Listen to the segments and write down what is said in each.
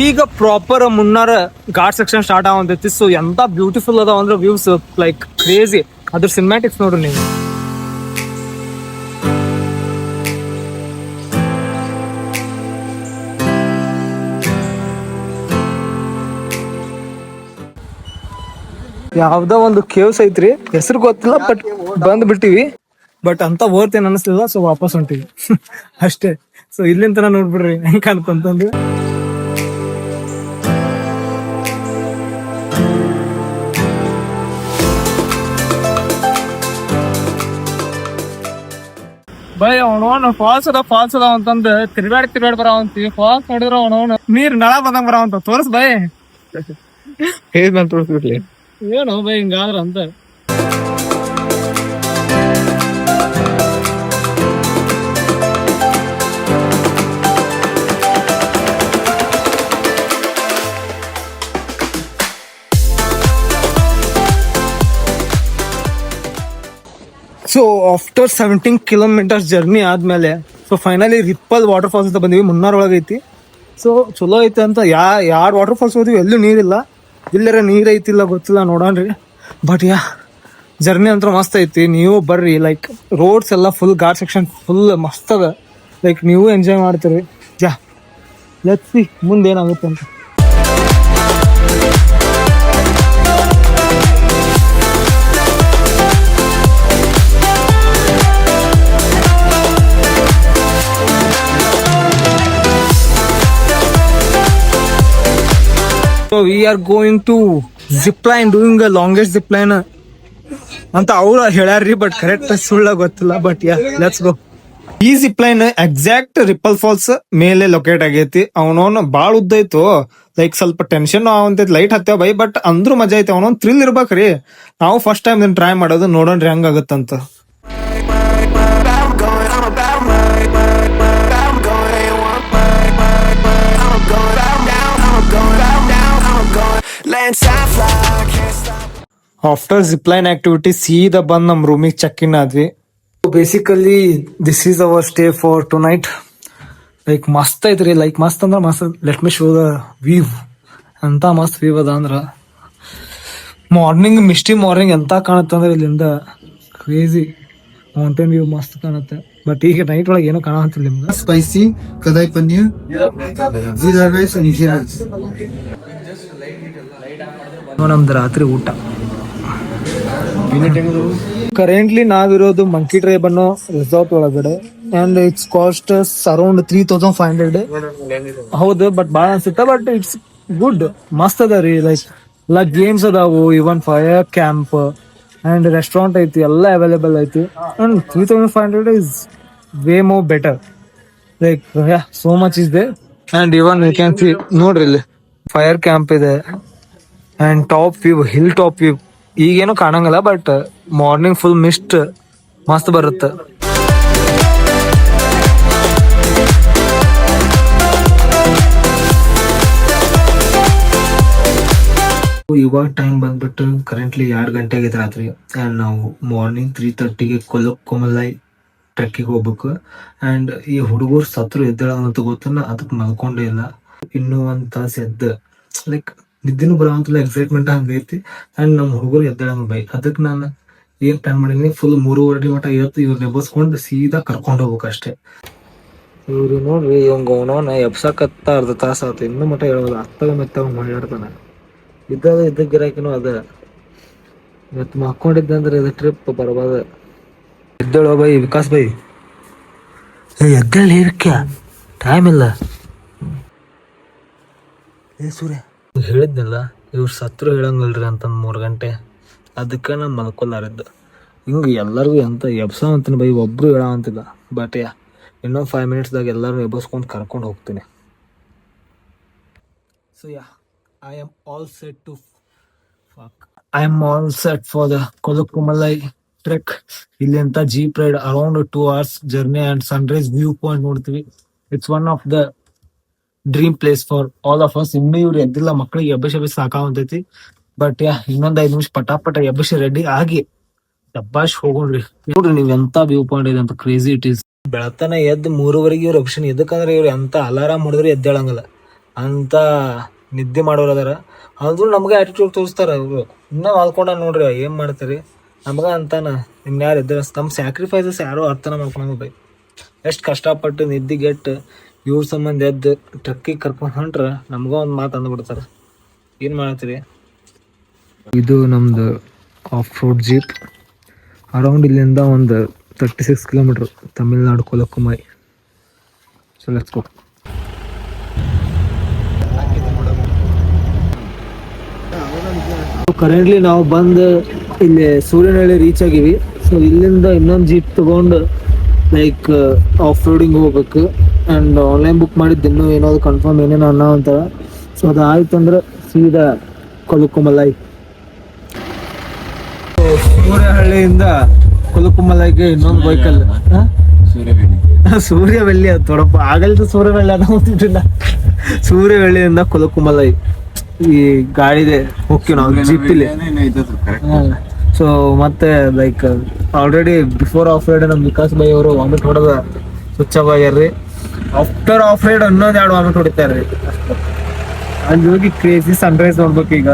ಈಗ ಪ್ರಾಪರ್ ಮುನ್ನಾರ ghat section start ಆಗಂತೈತಿ. ಸೊ ಎಂತ ಬ್ಯೂಟಿಫುಲ್ ಅದಾವ ಅಂದ್ರೆ ವ್ಯೂಸ್ ಲೈಕ್ ಕ್ರೇಜಿ. ಅದ್ರ ಸಿನಿಮ್ಯಾಟಿಕ್ಸ್ ನೋಡ್ರಿ ನೀವು. ಯಾವ್ದೋ ಒಂದು ಕೇವ್ಸ್ ಐತ್ರಿ, ಹೆಸರು ಗೊತ್ತಿಲ್ಲ, ಬಟ್ ಬಂದ್ ಬಿಟ್ಟಿವಿ. ಬಟ್ ಅಂತ ವರ್ತ್ ಏನ್ ಅನಿಸ್ಲಿಲ್ಲ, ಸೊ ವಾಪಸ್ ಹೊಂಟಿವಿ ಅಷ್ಟೇ. ಸೊ ಇಲ್ಲಿಂದ ನೋಡ್ಬಿಡ್ರಿ ಹೆಂಗ್ ಕಾಣ್ತಂತಂದು. ಬೈ ಅವನವನ್ ಫಾಲ್ಸ್ ಅದ ಅಂತಂದ ತಿರ್ಗಾಡ್ ಬರಾವಂತಿ. ಫಾಲ್ಸ್ ನೋಡಿದ್ರ ಅವನವನ್ ನೀರ್ ನಳ ಬಂದಂಗ ಬರಾವಂತ. ತೋರ್ಸ್ ಬೈ, ತೋರಿಸ್ಬಿಡ್ಲಿ ಏನು ಬೈ ಹಿಂಗಾದ್ರ ಅಂತ. ಸೊ ಆಫ್ಟರ್ 17 ಕಿಲೋಮೀಟರ್ಸ್ ಜರ್ನಿ ಆದ್ಮೇಲೆ so finally ripple waterfalls ಅಂತ ಬಂದಿವಿ. ಮುನ್ನಾರ್ ಒಳಗೆ ಐತಿ. ಸೊ ಚಲೋ ಐತೆ ಅಂತ ಯಾರು ವಾಟರ್ ಫಾಲ್ಸ್ ಹೋದ್ವಿ ಎಲ್ಲೂ ನೀರಿಲ್ಲ. ಇಲ್ಲರ ನೀರ್ ಐತಿಲ್ಲ ಗೊತ್ತಿಲ್ಲ, ನೋಡೋಣ್ರಿ. ಬಟ್ ಜರ್ನಿ ಅಂತ ಮಸ್ತ್ ಐತಿ. ನೀವು ಬರ್ರಿ. ಲೈಕ್ ರೋಡ್ಸ್ ಎಲ್ಲ ಫುಲ್ ಘಾಟ್ ಸೆಕ್ಷನ್ ಫುಲ್ ಮಸ್ತ್ ಅದ. ಲೈಕ್ ನೀವು ಎಂಜಾಯ್ ಮಾಡ್ತೀರಿ. ಲೆಟ್ಸ್ ಸಿ ಮುಂದೆ ಏನಾಗುತ್ತೆ ಅಂತ. So we are going to zipline, doing the longest zipline ಅಂತ ಅವ್ರು ಹೇಳ್ಯಾರ್ರಿ. ಬಟ್ ಕರೆಕ್ಟ್ ಸುಳ್ಳ ಗೊತ್ತಿಲ್ಲ. But let's go. ಈ ಜಿಪ್ಲೈನ್ ಎಕ್ಸಾಕ್ಟ್ ರಿಪಲ್ ಫಾಲ್ಸ್ ಮೇಲೆ ಲೊಕೇಟ್ ಆಗೈತಿ. ಅವನವನ್ ಬಾಳ ಉದ್ದ ಐತು. ಲೈಕ್ ಸ್ವಲ್ಪ ಟೆನ್ಷನ್ ಆಗಂತೈತಿ. ಲೈಟ್ ಹತ್ತೇವ ಬೈ, ಬಟ್ ಅಂದ್ರೂ ಮಜಾ ಐತಿ. ಅವನೊಂದ್ ಥ್ರಿಲ್ ಇರ್ಬೇಕ್ರಿ. ನಾವು ಫಸ್ಟ್ ಟೈಮ್ ಟ್ರೈ ಮಾಡೋದು, ನೋಡೋಣ್ರಿ ಹೆಂಗ್ ಆಗತ್ತಂತ. ಆಫ್ಟರ್ ಜಿಪ್ಲೈನ್ ಆಕ್ಟಿವಿಟಿ ಸೀದಾ ಬಂದ್ ನಮ್ ರೂಮಿಗೆ ಚೆಕ್ ಇನ್ ಆದ್ವಿ. Basically this is our stay for two night. Like ಮಸ್ತ್ ಐತ್ರಿ. ಲೈಕ್ ಮಸ್ತ್ ಅಂದ್ರ ಮಸ್ತ್. Let me show the view. ಅಂತ ಮಸ್ತ್ ವ್ಯೂ ಅದ ಅಂದ್ರ ಮಾರ್ನಿಂಗ್ ಮಿಸ್ಟಿ ಮಾರ್ನಿಂಗ್ ಎಂತ ಕಾಣುತ್ತಂದ್ರೆ ಇಲ್ಲಿಂದ ಕ್ರೇಜಿ ಮೌಂಟೇನ್ ವ್ಯೂ ಮಸ್ತ್ ಕಾಣುತ್ತೆ. ಬಟ್ ಈಗ ನೈಟ್ ಒಳಗೆ ಏನೋ ಕಾಣತ್ತಿಲ್ಲ ನಿಮ್ಗೆ. ಸ್ಪೈಸಿ ಕದಾಯಿ ಪನ್ನೀರ್, ಜೀರಾ ರೈಸ್, ನಮ್ದು ರಾತ್ರಿ ಊಟ. ಕರೆಂಟ್ಲಿ ನಾವಿರೋದು ಮಂಕಿ ಟ್ರೈಬ್ ಅನ್ನೋ ರೆಸಾರ್ಟ್ ಒಳಗಡೆ. And it's cost around 3500. ಹೌದು, ಬಟ್ ಬಾಳ ಅನ್ಸುತ್ತೆ. ಬಟ್ ಇಟ್ಸ್ ಗುಡ್, ಮಸ್ತ್ ಅದ ರೀ. ಲೈಕ್ ಎಲ್ಲ ಗೇಮ್ಸ್ ಅದಾವು, even fire camp and restaurant ಐತಿ, ಎಲ್ಲ ಅವೈಲೇಬಲ್ ಐತಿ. And 3500 is way more better. Like so much is there. And even you can see, ನೋಡ್ರಿ ಇಲ್ಲಿ ಫೈರ್ ಕ್ಯಾಂಪ್ ಇದೆ. And top view, hill top view ಈಗೇನು ಕಾಣಂಗಿಲ್ಲ. ಬಟ್ ಮಾರ್ನಿಂಗ್ ಫುಲ್ ಮಿಸ್ಟ್ ಮಸ್ತ್ ಬರುತ್ತೆ. ಇವಾಗ ಟೈಮ್ ಬಂದ್ಬಿಟ್ಟು ಕರೆಂಟ್ಲಿ 2 ಗಂಟೆ ಆಗೈತೆ ರಾತ್ರಿ. ಅಂಡ್ ನಾವು ಮಾರ್ನಿಂಗ್ 3:30ಗೆ ಕೊಲಕ್ಕುಮಲೈ ಟ್ರೆಕ್ಕಿಗೆ ಹೋಗ್ಬೇಕು. ಅಂಡ್ ಈ ಹುಡುಗರು ಸತ್ರು ಎದ್ದೇಳ ಅಂತ ಗೊತ್ತನ್ನ, ಅದಕ್ಕೆ ಮಲ್ಕೊಂಡೇ ಇಲ್ಲ. ಇನ್ನೂ 1 ತಾಸು ಎದ್ದ ಲೈಕ್ ನಿದ್ದೆನೂ ಬರೋಂತಿಲ್ಲ, ಎಕ್ಸೈಟ್ಮೆಂಟ್ ಹಂಗೈತಿ. ಅಂಡ್ ನಮ್ಮ ಹುಡುಗರು ಎದ್ದೇಳಂಗ ಬೈ. ಅದಕ್ಕೆ ನಾನು ಏನ್ ಪ್ಲಾನ್ ಮಾಡೀನಿ, ಫುಲ್ 3:30 ಮಟ ಇವತ್ತು ಇವ್ರು ನೆಬಸ್ಕೊಂಡು ಸೀದಾ ಕರ್ಕೊಂಡು ಹೋಗ್ಬೇಕು ಅಷ್ಟೇ. ಇವ್ರು ನೋಡ್ರಿ, ಇವಂಗ ಅವನವನ ಎಬ್ಸಕತ್ತ ಅರ್ಧ ತಾಸ ಆತ, ಇನ್ನೂ ಮಟ ಹೇಳೋದು. ಅತ್ತಗ ಮೆತ್ತಗ ಮಾಡ್ಯಾಡ್ತಾನ. ಇದ್ದ ಗಿರಾಕಿನೂ ಅದ. ಇವತ್ತು ಮಕ್ಕೊಂಡಿದ್ದಂದ್ರೆ ಇದು ಟ್ರಿಪ್ ಬರ್ಬಾದ. ಎದ್ದೇಳೋ ಬೈ, ವಿಕಾಸ್ ಬೈ, ಎದ್ದೇಳಿ ಇರ್ಕ್ಯಾ, ಟೈಮ್ ಇಲ್ಲ. ಸೂರ್ಯ ಹೇಳಿದ್ನಲ್ಲ, ಇವ್ರು ಸತ್ರು ಹೇಳಂಗಲ್ರಿ ಅಂತಂದು 3 ಗಂಟೆ. ಅದಕ್ಕೆ ನಾನು ಮಲ್ಕೊಲಾರಿದ್ದ. ಹಿಂಗೆ ಎಲ್ಲರಿಗೂ ಎಂತ ಎಬ್ಸಂತೀನಿ ಬೈ, ಒಬ್ರು ಹೇಳಂತಿಲ್ಲ. ಬಟ್ ಇನ್ನೊಂದು 5 ಮಿನಿಟ್ಸ್ದಾಗ ಎಲ್ಲರೂ ಎಬ್ಬಸ್ಕೊಂಡು ಕರ್ಕೊಂಡು ಹೋಗ್ತೀನಿ. So I am all set for the Kolokkumalai trek. ಇಲ್ಲಿ ಅಂತ jeep ride around 2 hours journey and sunrise view point ನೋಡ್ತೀವಿ. It's one of the dream place for all of us. ಇನ್ನೂ ಇವ್ರು ಎದ್ದಿಲ್ಲ, ಮಕ್ಕಳಿಗೆ ಎಬ್ಬಸಿ ಸಾಕಾಗತೈತಿ. ಬಟ್ ಇನ್ನೊಂದ್ 5 ನಿಮಿಷ ಪಟಾಪಟ ಎಬ್ಬಸಿ ರೆಡಿ ಆಗಿ ಡಬ್ಬಾಶ್ ಹೋಗೋಣ್ರಿ. ನೋಡ್ರಿ ನೀವು ಎಂತ ವ್ಯೂ ಪಾಯಿಂಟ್ ಇದೆ ಅಂತ, ಕ್ರೇಜಿ ಇಟ್ ಈಸ್. ಬೆಳತನ ಎದ್ದು 3:30 ಇವ್ರ ಆಪ್ಷನ್. ಎದಕ್ಕಂದ್ರೆ ಇವ್ರು ಎಂತ ಅಲಾರಾಮ್ ಮಾಡಿದ್ರೆ ಎದ್ದೇಳಂಗಿಲ್ಲ ಅಂತ ನಿದ್ದೆ ಮಾಡೋರು ಅದಾರ. ಆದ್ರೂ ನಮ್ಗೆ ಆಟಿಟ್ಯೂಡ್ ತೋರಿಸ್ತಾರ ಇವರು. ಇನ್ನೂ ವಾಲ್ಕೊಂಡ ನೋಡ್ರಿ ಏನ್ ಮಾಡ್ತಾರೆ ನಮ್ಗ ಅಂತಾನ. ನಿಮ್ನ ಯಾರು ಎದ್ದ ನಮ್ಮ ಸ್ಯಾಕ್ರಿಫೈಸಸ್ ಯಾರೋ ಅರ್ಥನ ಮಾಡ್ಕೊಳಂಗ ಬೈ. ಎಷ್ಟು ಕಷ್ಟಪಟ್ಟು ನಿದ್ದಿಗೆಟ್ಟು ಇವ್ರ ಸಂಬಂಧ ಎದ್ದು ಟ್ರಕ್ಕಿಗೆ ಕರ್ಕೊಂಡು ಹೊಂಟ್ರ ನಮ್ಗ ಒಂದು ಮಾತು ಅಂದ್ಬಿಡ್ತಾರ. ಏನು ಮಾಡ್ತೀರಿ. ಇದು ನಮ್ದು ಆಫ್ ರೋಡ್ ಜೀಪ್. ಅರೌಂಡ್ ಇಲ್ಲಿಂದ ಒಂದು 36 kilometre Tamil Nadu Kolukkumalai. So let's go. Currently ನಾವು ಬಂದು ಇಲ್ಲಿ ಸೂರ್ಯನಹಳ್ಳಿ ರೀಚ್ ಆಗಿವಿ. ಸೊ ಇಲ್ಲಿಂದ ಇನ್ನೊಂದು ಜೀಪ್ ತಗೊಂಡು ಲೈಕ್ ಆಫ್ ರೋಡಿಂಗ್ ಹೋಗ್ಬೇಕು. ಆ್ಯಂಡ್ ಆನ್ಲೈನ್ ಬುಕ್ ಮಾಡಿದ್ದು ಇನ್ನೂ ಏನಾದ್ರು ಕನ್ಫರ್ಮ್ ಏನೇನೋ ಅನ್ನೋ ಅಂತಾರ. ಸೊ ಅದು ಆಯ್ತು ಅಂದ್ರೆ ಸೀದಾ ಕೊಲಕ್ಕುಮಲೈ. ಸೂರ್ಯಹಳ್ಳಿಯಿಂದ ಕೊಲಕ್ಕುಮಲೈಗೆ ಇನ್ನೊಂದು ವೆಹಿಕಲ್. ಸೂರ್ಯವೆಲ್ಲಿ ಅದು ತೊಡಪ ಆಗಲ್ದು. ಸೂರ್ಯವೆಳ್ಳಿ ಅನ್ನೋದಿಲ್ಲ. ಸೂರ್ಯಹಳ್ಳಿಯಿಂದ ಕೊಲಕ್ಕುಮಲೈ ಈ ಗಾಡಿದೆ ಹೋಗ್ತೀವಿ ನಾವು ಜೀಪಿಲಿ. ಸೊ ಮತ್ತೆ like already before of ride ನಮ್ಮ ವಿಕಾಸ್ ಬೈ ಅವರು ವಾಮಿಟ್ ಹೊಡೆದ ಸ್ವಿಚ್ ಆಫ್ ಆಗ್ಯಾರ್ರಿ. ಆಫ್ಟರ್ ಆಫ್ ರೈಡ್ ಅನ್ನೋದು 2 ವಾಮಿಟ್ ಹೊಡಿತಾರ್ರಿ. ಅಲ್ಲಿ ಹೋಗಿ ಕ್ರೇಜಿ ಸನ್ರೈಸ್ ನೋಡ್ಬೇಕು ಈಗ.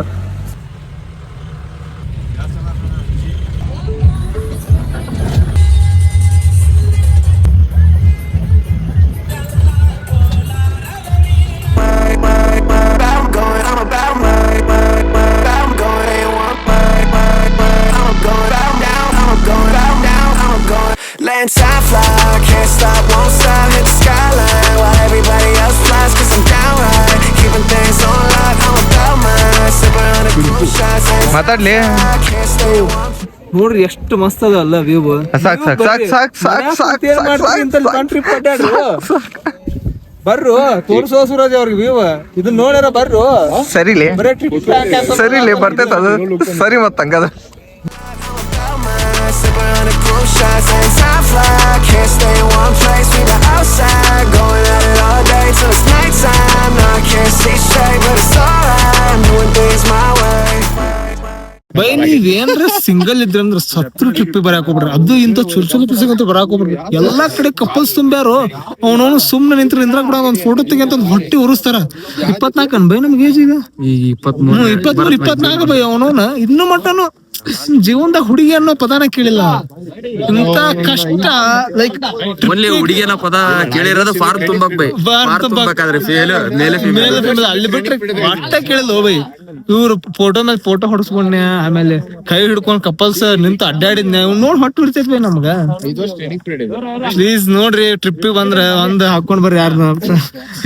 Time fly, can't stop, won't stop, hit the skyline while everybody else flies, cause I'm down right, keeping things on lock, I'm about mine, sipping on the cruise shots, ಮಾತಾಡ್ಲಿ. ನೋಡ್ರಿ ಎಷ್ಟು ಮಸ್ತ್ ಅದ ಅಲ್ಲ view. ಬರ್ರು ತೋರ್ಸೋ Suraj ಅವ್ರಿಗೆ view ಇದನ್ನ ನೋಡ್ಯಾರ. ಬರ್ರು ಸರಿಲಿ ಸರಿಲಿ ಬರ್ತೈತ ಅದು ಸರಿ ಮತ್ತ ಹಂಗದ. sipping on the cruise shots, and time fly, can't stay in one place, we the outside, going at it all day till it's nighttime, no I can't see straight, but it's alright, I'm doing things my way. ಬೈ ನೀವೇನ್ರ single ಇದ್ರಂದ್ರ ಸತ್ರು trip ಬರಾಕ್ ಹೋಗ್ಬಿಡ್ರಿ. ಅದು ಇಂತ ಚುರ್ಚುಲು ಪಿಸಗಂತೂ ಬರಾಕ್ ಹೋಗ್ಬಿಡ್ರಿ. ಎಲ್ಲಾ ಕಡೆ couples ತುಂಬ್ಯಾರು. ಅವನವನು ಸುಮ್ನೆ ನಿಂತ್ರ ಕೂಡ ಒಂದ್ ಫೋಟೋ ತೆಗಿಯಂತ ಹೊಟ್ಟಿ ಉರಿಸ್ತಾರ. 24 ಬೈ ನಮ್ಗೆ ಏಜ್ ಈಗ 23 24 ಬೈ. ಅವನವನ ಇನ್ನು ಮಟ್ಟನು ಜೀವನದಾಗ ಹುಡುಗಿ ಅನ್ನೋ ಪದಾನ ಕೇಳಿಲ್ಲ. ಇಂತ ಕಷ್ಟ ಲೈಕ್ ಹುಡುಗಿ ಅನ್ನೋ ಪದ ಕೇಳಿರೋದು ಫಾರ್ಮ್ ತುಂಬಕ್ ಬೈ. ಅಲ್ಲಿ ಬಿಟ್ರೆ ಒಟ್ಟ ಕೇಳಿಲ್ಲ ಬೈ. ಇವ್ರು ಫೋಟೋ ಮೇಲೆ ಫೋಟೋ ಹೊಡ್ಸ್ಕೊಂಡ್ಯ, ಆಮೇಲೆ ಕೈ ಹಿಡ್ಕೊಂಡ್ ಕಪಲ್ಸ್ ನಿಂತು ಅಡ್ಡಾಡಿದ್ನ ನೋಡ್ ಹೊಟ್ಟು ಹಿಡಿತೈತ್ ಬೈ ನಮ್ಗ. ಪ್ಲೀಸ್ ನೋಡ್ರಿ ಟ್ರಿಪ್ಪಿಗೆ ಬಂದ್ರ ಒಂದ್ ಹಾಕೊಂಡ್ ಬರ್ರಿ. ಯಾರು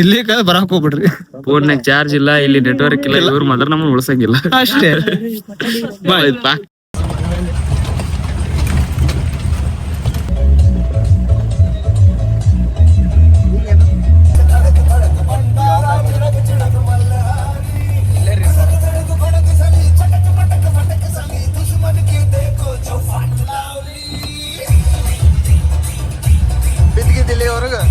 ಇಲ್ಲಿ ಬರಾಕ್ ಹೋಗ್ಬಿಡ್ರಿ. ಫೋನ್ನಾಗ ಚಾರ್ಜ್ ಇಲ್ಲ, ಇಲ್ಲಿ ನೆಟ್ವರ್ಕ್ ಇಲ್ಲ, ಇವ್ರು ಮಾತ್ರ ನಮ್ಮನ್ನ ಉಳ್ಸಂಗಿಲ್ಲ ಅಷ್ಟೇ. ಬಿದ್ದಿದ್ದಿಲ್ಲ ಅವ್ರಿಗೆ.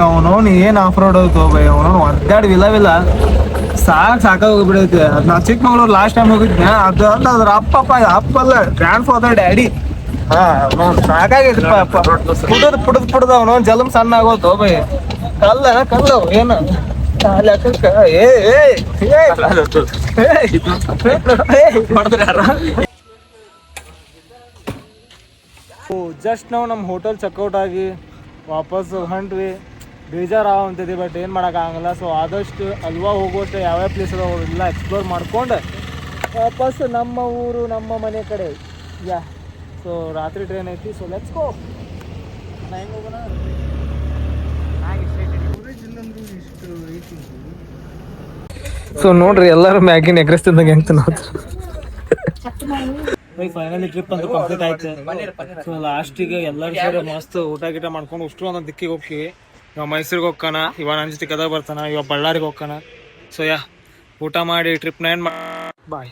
ಅವನವನ್ ಏನ್ ಆಫ್ ರೋಡ್ ಹೋಯ್ತು ಬೈ. ಅವನವನ್ ಒದ್ದಾಡಿ ವಿಲ್ಲ ಸಾಕಾಗ ಹೋಗ್ಬಿಡೈತಿ. ಅದ್ ನಾ ಚಿಕ್ಕಮಗಳೂರು ಲಾಸ್ಟ್ ಟೈಮ್ ಹೋಗಿದ್ನ. ಅದು ಅಲ್ಲ ಅದ್ರ ಅಪ್ಪ ಅಲ್ಲ ಗ್ರ್ಯಾಂಡ್ ಫಾದರ್ ಡ್ಯಾಡಿ. ಸಾಕಾಗೈತಿಪ್ಪ ಅಪ್ಪ. ಪುಡದ್ ಅವನವನ್ ಜಲಮ್ ಸಣ್ಣ ಆಗೋತು ಬೈ. ಕಲ್ಲ ಏನು ಲೆಕ್ಕಕ್ಕ ಜಸ್ಟ್ ನಾವು ನಮ್ಮ ಹೋಟೆಲ್ ಚೆಕ್ಔಟ್ ಆಗಿ ವಾಪಸ್ ಹೊಂಟ್ವಿ. ಬೇಜಾರಾಗಂತಿದೆ, ಬಟ್ ಏನು ಮಾಡೋಕ್ಕಾಗಲ್ಲ. ಸೊ ಆದಷ್ಟು ಅಲ್ವಾ ಹೋಗುವಷ್ಟು ಯಾವ್ಯಾವ ಪ್ಲೇಸ್ ಅದಾವ ಎಲ್ಲ ಎಕ್ಸ್ಪ್ಲೋರ್ ಮಾಡ್ಕೊಂಡು ವಾಪಸ್ ನಮ್ಮ ಊರು ನಮ್ಮ ಮನೆ ಕಡೆ. ಯಾ ಸೊ ರಾತ್ರಿ ಟ್ರೈನ್ ಐತಿ. ಸೊ ಲೆಟ್ಸ್ ಗೋ. ಹೆಂಗೆ ಹೋಗೋಣ. ಸೊ ನೋಡ್ರಿ ಎಲ್ಲರೂ ಮ್ಯಾಗಿನ ಎಗ್ರೆಸ್ ತಿಂದಂಗೆ ಹೆಂಗೆ ನಾವು ಫೈನಲಿ ಟ್ರಿಪ್ ಅಂತ ಕಂಪ್ಲೀಟ್ ಆಯ್ತು. ಸೊ ಲಾಸ್ಟಿಗೆ ಎಲ್ಲರೂ ಸೇರಿ ಮಸ್ತ್ ಊಟ ಗೀಟ ಮಾಡ್ಕೊಂಡು ಅಷ್ಟು ಒಂದೊಂದು ದಿಕ್ಕಿಗೆ ಹೋಗ್ತೀವಿ. ಇವಾಗ ಮೈಸೂರಿಗೆ ಹೋಗ್ಕೋಣ, ಇವಾಗ ನನ್ನ ಜೊತೆ ಗದಗ ಬರ್ತಾನ, ಇವಾಗ ಬಳ್ಳಾರಿಗೆ ಹೋಗ್ಕೋಣ. ಸೊ ಯಾ ಊಟ ಮಾಡಿ ಟ್ರಿಪ್ನ ಎಂಡ್ ಬಾಯ್.